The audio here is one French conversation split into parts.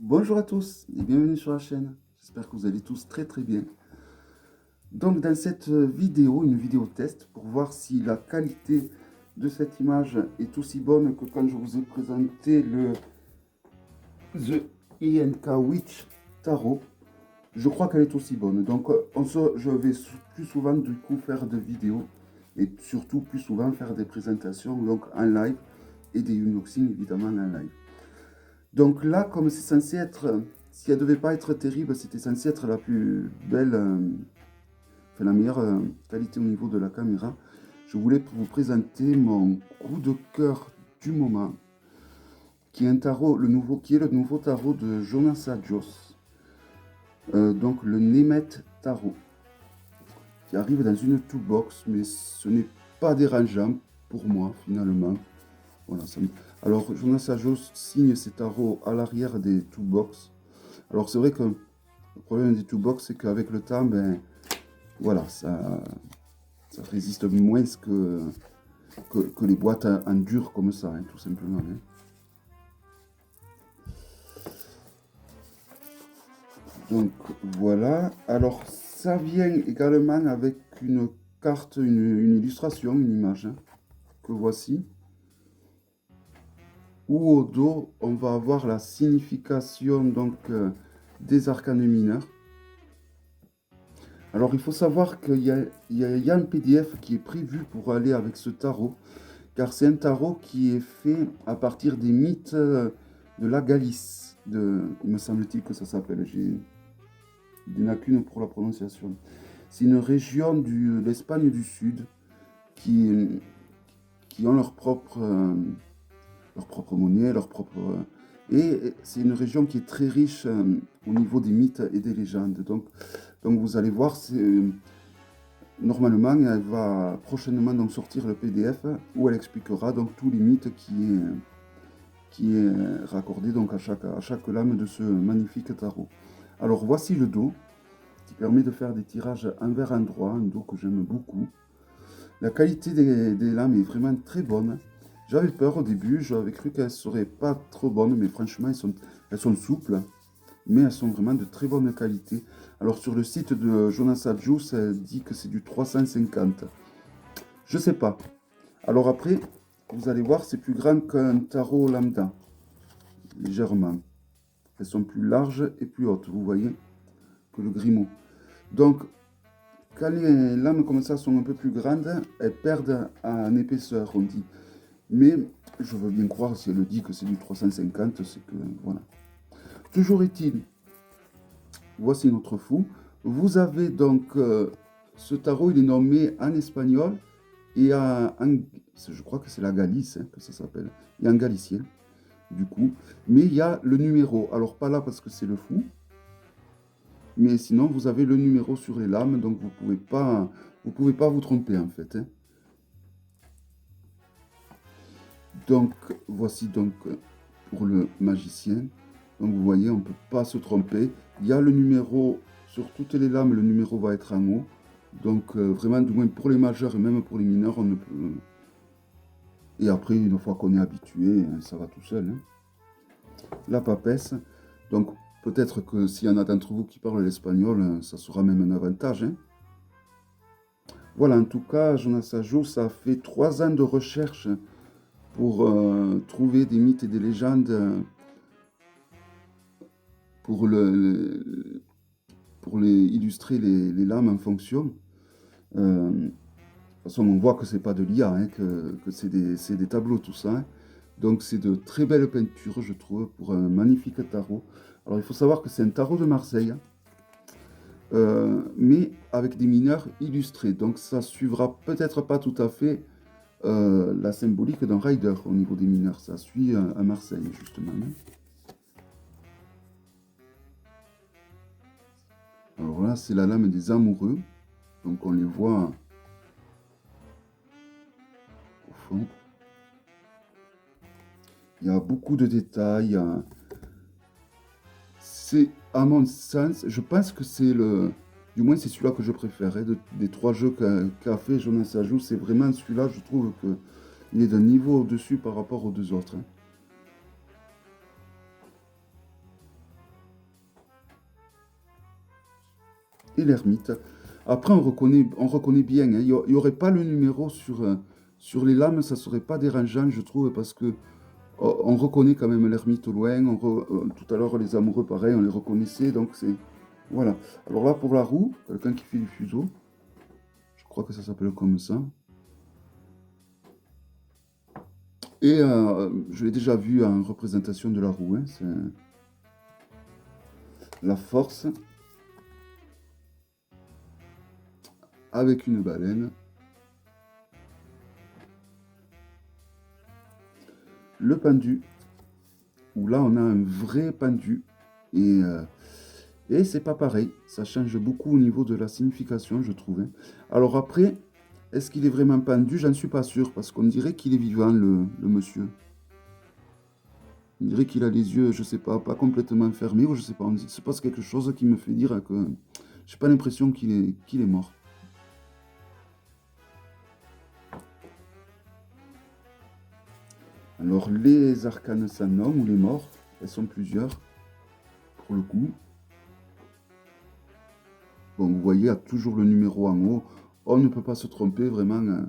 Bonjour à tous et bienvenue sur la chaîne. J'espère que vous allez tous très très bien. Donc dans cette vidéo, une vidéo test pour voir si la qualité de cette image est aussi bonne que quand je vous ai présenté le The INK Witch Tarot. Je crois qu'elle est aussi bonne. Donc je vais plus souvent du coup faire des vidéos et surtout plus souvent faire des présentations donc en live et des unboxings évidemment en live. Donc là, comme c'est censé être, si elle devait pas être terrible, c'était censé être la plus belle, enfin la meilleure qualité au niveau de la caméra. Je voulais vous présenter mon coup de cœur du moment, qui est un tarot, qui est le nouveau tarot de Jonas Adjos, donc le Nemet Tarot, qui arrive dans une toolbox, mais ce n'est pas dérangeant pour moi finalement. Voilà, alors, Jonas Adjos signe ses tarots à l'arrière des toolbox. Alors, c'est vrai que le problème des toolbox, c'est qu'avec le temps, ben, voilà, ça résiste moins que les boîtes en dur comme ça, hein, tout simplement. Hein. Donc, voilà. Alors, ça vient également avec une carte, une illustration, une image, hein, que voici. Où au dos, on va avoir la signification donc, des arcanes mineurs. Alors, il faut savoir qu'il y a un PDF qui est prévu pour aller avec ce tarot, car c'est un tarot qui est fait à partir des mythes de la Galice. Il me semble-t-il que ça s'appelle, j'ai des lacunes pour la prononciation. C'est une région de l'Espagne du Sud qui, qui ont leur propre monnaie, leur propre... et c'est une région qui est très riche au niveau des mythes et des légendes. Donc vous allez voir, normalement, elle va prochainement donc sortir le PDF où elle expliquera donc tous les mythes qui est raccordé donc à chaque lame de ce magnifique tarot. Alors voici le dos qui permet de faire des tirages envers endroit, un dos que j'aime beaucoup. La qualité des lames est vraiment très bonne. J'avais peur au début, j'avais cru qu'elles ne seraient pas trop bonnes, mais franchement elles sont souples, mais elles sont vraiment de très bonne qualité. Alors sur le site de Jonas Adjous, elle dit que c'est du 350. Je sais pas. Alors après, vous allez voir, c'est plus grand qu'un tarot lambda, légèrement. Elles sont plus larges et plus hautes, vous voyez, que le Grimaud. Donc, quand les lames comme ça sont un peu plus grandes, elles perdent en épaisseur, on dit. Mais je veux bien croire, si elle le dit que c'est du 350, c'est que, voilà. Toujours est-il, voici notre fou. Vous avez donc, ce tarot, il est nommé en espagnol et je crois que c'est la Galice hein, que ça s'appelle, et en galicien, du coup. Mais il y a le numéro, alors pas là parce que c'est le fou, mais sinon vous avez le numéro sur les lames, donc vous pouvez pas vous tromper en fait. Hein. Donc voici donc pour le magicien. Donc vous voyez, on ne peut pas se tromper. Il y a le numéro sur toutes les lames, le numéro va être en haut. Donc vraiment, du moins pour les majeurs et même pour les mineurs, on ne peut. Et après, une fois qu'on est habitué, ça va tout seul. Hein. La papesse. Donc peut-être que s'il y en a d'entre vous qui parlent l'espagnol, ça sera même un avantage. Hein. Voilà, en tout cas, Jonas Ajo, ça fait 3 ans de recherche pour trouver des mythes et des légendes pour, pour illustrer les lames en fonction. De toute façon, on voit que c'est pas de l'IA, hein, que c'est des tableaux, tout ça. Hein. Donc, c'est de très belles peintures, je trouve, pour un magnifique tarot. Alors, il faut savoir que c'est un tarot de Marseille, mais avec des mineurs illustrés. Donc, ça suivra peut-être pas tout à fait la symbolique d'un rider au niveau des mineurs. Ça suit à Marseille, justement. Hein. Alors là, c'est la lame des amoureux. Donc, on les voit au fond. Il y a beaucoup de détails. C'est, à mon sens, je pense que c'est du moins c'est celui-là que je préfère. Hein, des 3 jeux qu'a fait Jonas Ajou, c'est vraiment celui-là, je trouve qu'il est d'un niveau au-dessus par rapport aux 2 autres. Hein. et l'ermite. Après, on reconnaît bien, hein. Il n'y aurait pas le numéro sur les lames, ça serait pas dérangeant, je trouve, parce que on reconnaît quand même l'ermite au loin. Tout à l'heure, les amoureux, pareil, on les reconnaissait, donc c'est... Voilà. Alors là, pour la roue, quelqu'un qui fait du fuseau, je crois que ça s'appelle comme ça. Et je l'ai déjà vu en représentation de la roue, hein. C'est la force avec une baleine. Le pendu, où là on a un vrai pendu. Et c'est pas pareil, ça change beaucoup au niveau de la signification, je trouve, hein. Alors après, est-ce qu'il est vraiment pendu? J'en suis pas sûr, parce qu'on dirait qu'il est vivant, le monsieur. On dirait qu'il a les yeux, je sais pas complètement fermés, ou je sais pas, il se passe quelque chose qui me fait dire que j'ai pas l'impression qu'il est mort. Alors les arcanes sans nom, ou les morts, elles sont plusieurs, pour le coup. Bon, vous voyez, il y a toujours le numéro en haut. On ne peut pas se tromper, vraiment, hein.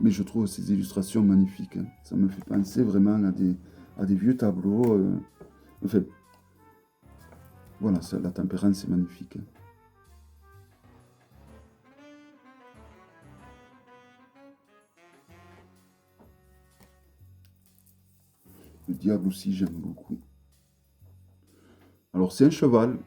Mais je trouve ces illustrations magnifiques, hein. Ça me fait penser vraiment à des vieux tableaux. Enfin, voilà, la tempérance est magnifique, hein. Le diable aussi, j'aime beaucoup. Alors, c'est un cheval.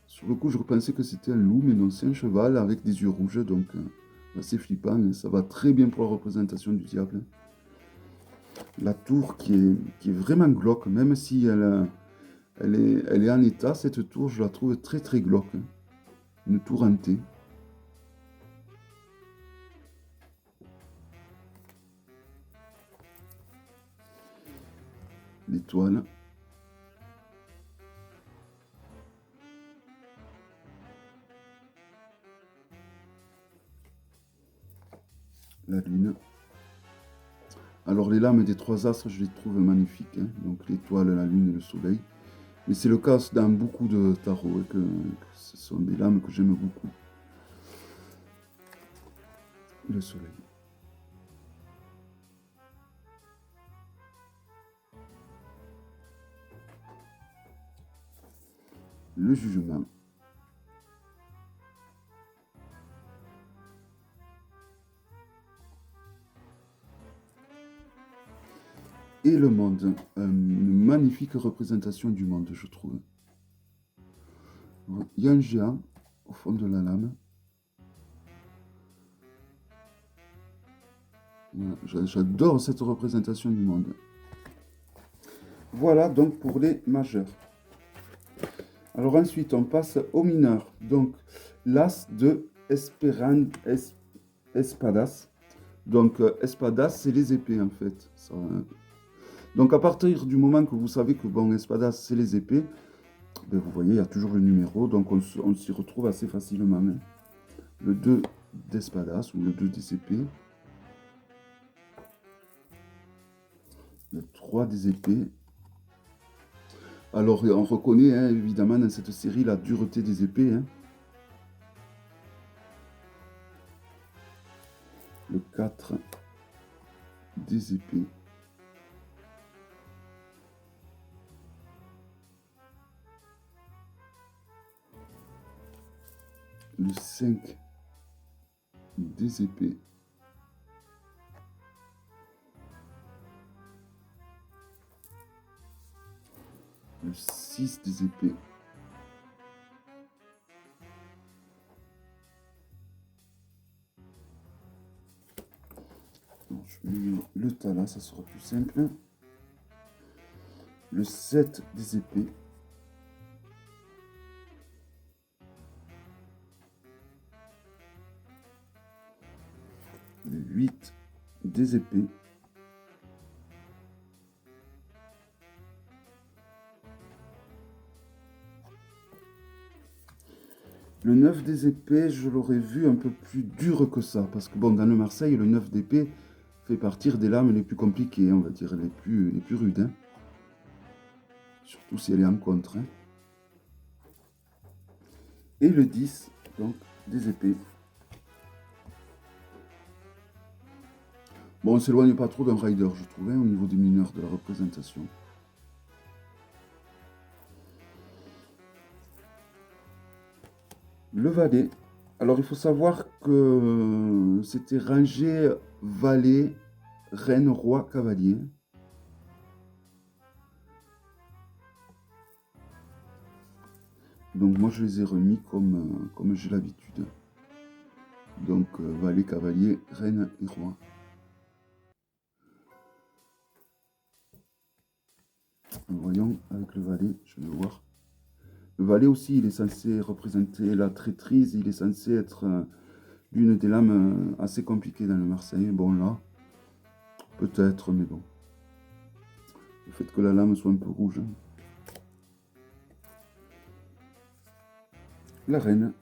Sur le coup, je pensais que c'était un loup, mais non, c'est un cheval avec des yeux rouges, donc assez flippant, hein. Ça va très bien pour la représentation du diable, hein. La tour qui est vraiment glauque, même si elle est en état, cette tour, je la trouve très très glauque, hein. Une tour hantée. L'étoile. La lune. Alors les lames des trois astres, je les trouve magnifiques, hein. Donc l'étoile, la lune et le soleil. Mais c'est le cas dans beaucoup de tarots, hein, que ce sont des lames que j'aime beaucoup. Le soleil. Le jugement. Et le monde. Une magnifique représentation du monde, je trouve. Il y a un géant au fond de la lame. Voilà, j'adore cette représentation du monde. Voilà donc pour les majeurs. Alors ensuite, on passe aux mineurs. Donc, l'as de espadas. Donc, espadas, c'est les épées en fait. Ça, donc, à partir du moment que vous savez que bon, espadas, c'est les épées, ben, vous voyez, il y a toujours le numéro. Donc, on s'y retrouve assez facilement, hein. Le 2 d'espadas ou le 2 des épées. Le 3 des épées. Alors, on reconnaît, hein, évidemment dans cette série la dureté des épées, hein. Le 4 des épées. Le 5 des épées. Le 6 des épées. Donc, je mets le tas là, ça sera plus simple. Le 7 des épées. Le 8 des épées. Le 9 des épées, je l'aurais vu un peu plus dur que ça, parce que bon, dans le Marseille, le 9 d'épée fait partir des lames les plus compliquées, on va dire, les plus rudes, hein. Surtout si elle est en contre, hein. Et le 10, donc, des épées. Bon, on s'éloigne pas trop d'un rider, je trouvais, au niveau des mineurs de la représentation. Le valet. Alors, il faut savoir que c'était rangé valet, reine, roi, cavalier. Donc, moi, je les ai remis comme j'ai l'habitude. Donc, valet, cavalier, reine et roi. Voyons avec le valet, je vais voir. Le valet aussi, il est censé représenter la traîtrise, il est censé être l'une des lames assez compliquées dans le Marseille. Bon là, peut-être, mais bon. Le fait que la lame soit un peu rouge. La reine.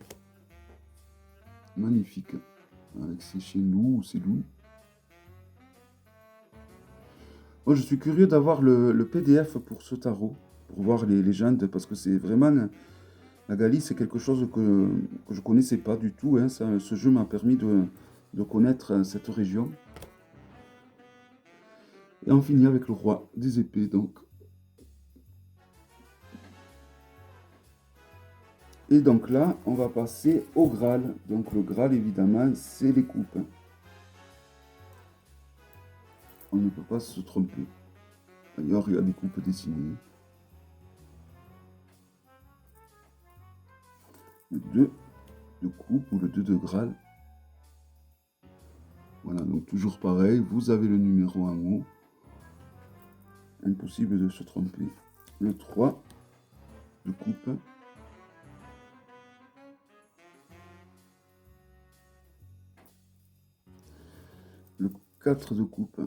Magnifique. Avec ses chiens loups ou ses loups. Moi, je suis curieux d'avoir le PDF pour ce tarot, pour voir les légendes, parce que c'est vraiment... La Galie, c'est quelque chose que je ne connaissais pas du tout. Hein. Ce jeu m'a permis de connaître cette région. Et on finit avec le roi des épées, donc. Et donc là, on va passer au Graal. Donc le Graal, évidemment, c'est les coupes. On ne peut pas se tromper. D'ailleurs, il y a des coupes dessinées. Le 2 de coupe ou le 2 de Graal. Voilà, donc toujours pareil, vous avez le numéro en haut. Impossible de se tromper. Le 3 de coupe. Le 4 de coupe.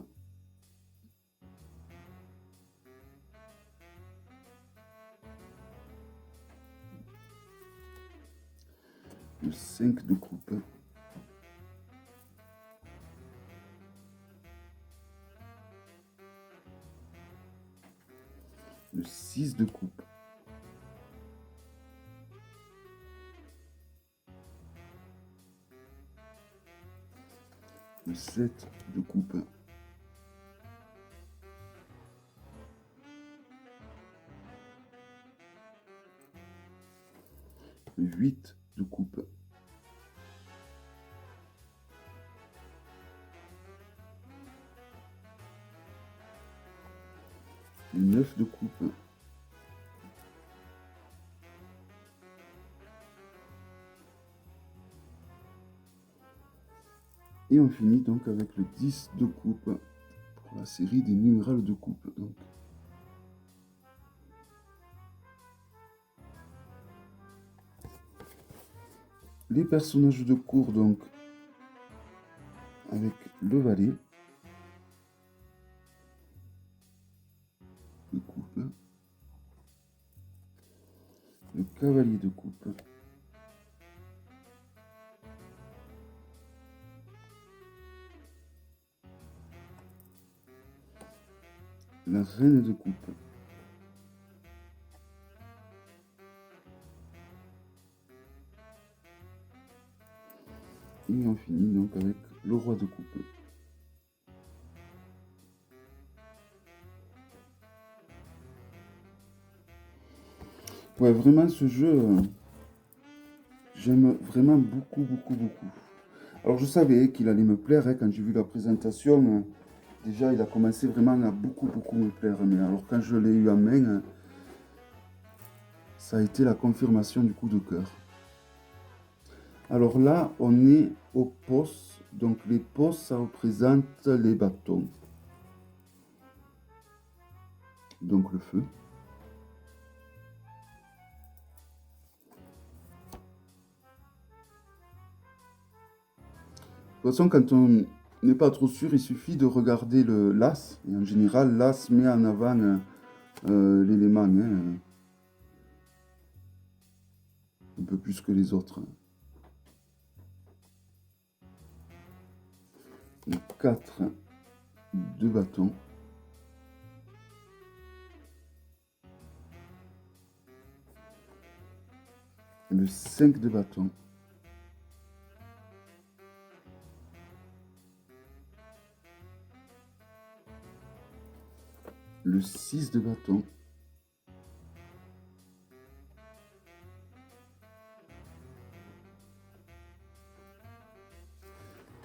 Le 5 de coupe. Le 6 de coupe. Le 7 de coupe. Le 8 de coupe. Le 9 de coupe. Et on finit donc avec le 10 de coupe pour la série des numérales de coupe. Donc. Les personnages de cour, donc, avec le valet de coupe, le cavalier de coupe, la reine de coupe, et on finit donc avec le roi de coupe. Ouais, vraiment ce jeu, j'aime vraiment beaucoup, beaucoup, beaucoup. Alors je savais qu'il allait me plaire hein, quand j'ai vu la présentation. Déjà, il a commencé vraiment à beaucoup, beaucoup me plaire. Mais alors quand je l'ai eu en main, ça a été la confirmation du coup de cœur. Alors là, on est au postes. Donc les postes, ça représente les bâtons. Donc le feu. De toute façon, quand on n'est pas trop sûr, il suffit de regarder le l'as. Et en général, l'as met en avant l'élément. Hein, un peu plus que les autres. Le 4 de bâton. le 5 de bâton, le 6 de bâton,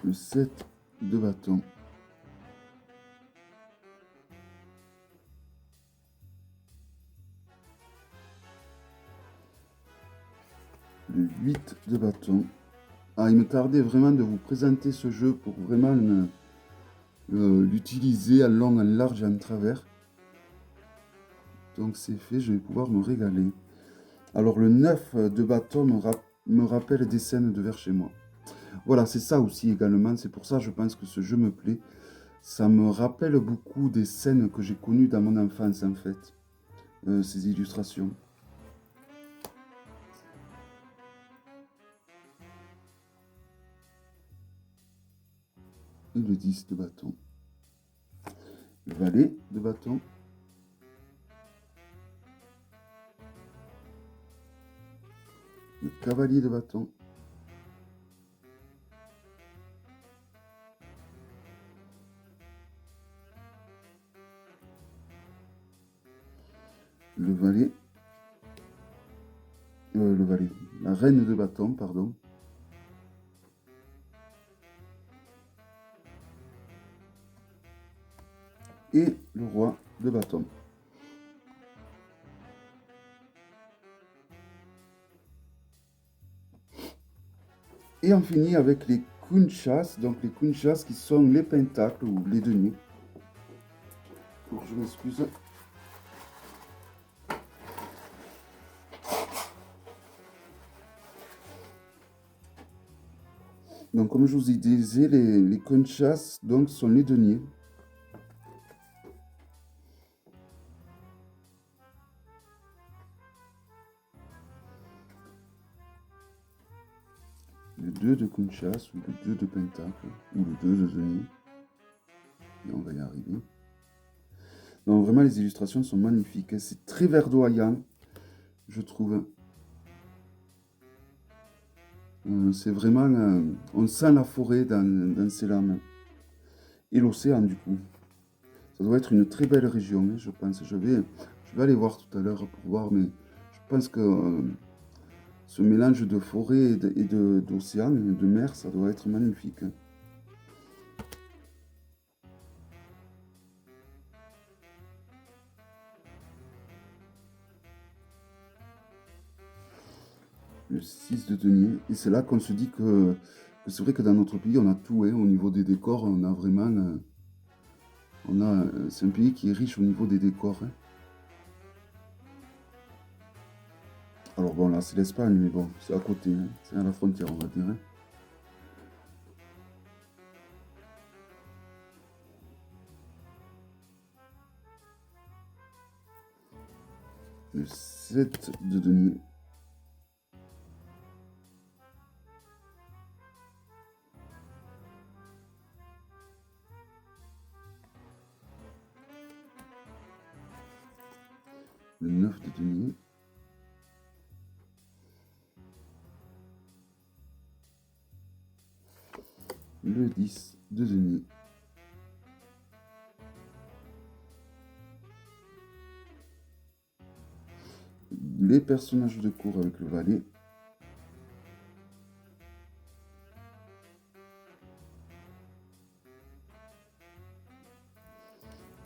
le 7 de bâton, le 8 de bâton. Ah, il me tardait vraiment de vous présenter ce jeu pour vraiment l'utiliser en long, en large et en travers. Donc c'est fait, je vais pouvoir me régaler. Alors le 9 de bâton me rappelle des scènes de vers chez moi. Voilà, c'est ça aussi également, c'est pour ça je pense que ce jeu me plaît. Ça me rappelle beaucoup des scènes que j'ai connues dans mon enfance en fait, ces illustrations. Et le 10 de bâton. Le valet de bâton. Le cavalier de bâton. Le valet. La reine de bâton, pardon. Et le roi de bâton. Et on finit avec les kunchas, donc les kunchas qui sont les pentacles ou les deniers. Alors, je m'excuse. Donc comme je vous ai dit, les kunchas donc, sont les deniers. Le 2 de kunchas, ou le 2 de pentacle, ou le 2 de denier. Et on va y arriver. Donc vraiment les illustrations sont magnifiques. C'est très verdoyant, je trouve. C'est vraiment... on sent la forêt dans ces lames. Et l'océan du coup. Ça doit être une très belle région, hein, je pense. Je vais aller voir tout à l'heure pour voir, mais je pense que ce mélange de forêt et d'océan, de mer, ça doit être magnifique. Le 6 de denier. Et c'est là qu'on se dit que c'est vrai que dans notre pays, on a tout. Hein, au niveau des décors, on a vraiment... c'est un pays qui est riche au niveau des décors. Hein. Alors bon, là, c'est l'Espagne, mais bon, c'est à côté. Hein, c'est à la frontière, on va dire. Hein. Le 7 de denier. Le 9 de denier. Le 10 de denier. Les personnages de cour avec le valet.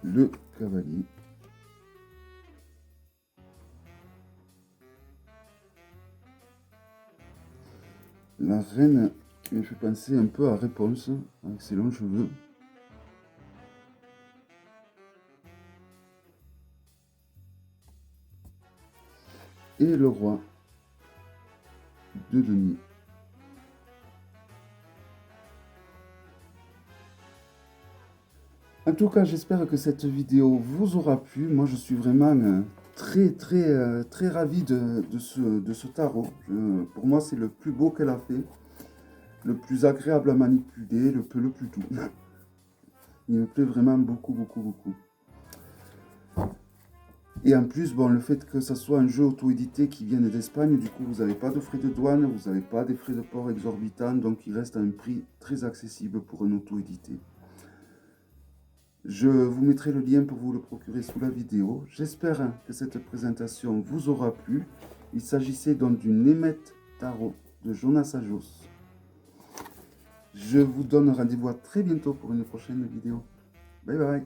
Le cavalier. La reine me fait penser un peu à Réponse, avec ses longs cheveux. Et le roi de denier. En tout cas, j'espère que cette vidéo vous aura plu. Moi, je suis vraiment très ravi de ce tarot. Pour moi, c'est le plus beau qu'elle a fait. Le plus agréable à manipuler, le plus doux. Il me plaît vraiment beaucoup. Et en plus, bon, le fait que ça soit un jeu auto-édité qui vienne d'Espagne, du coup, vous n'avez pas de frais de douane, vous n'avez pas des frais de port exorbitants, donc il reste à un prix très accessible pour un auto-édité. Je vous mettrai le lien pour vous le procurer sous la vidéo. J'espère que cette présentation vous aura plu. Il s'agissait donc du Nemeth Tarot de Jonas Ajos. Je vous donne rendez-vous à très bientôt pour une prochaine vidéo. Bye bye.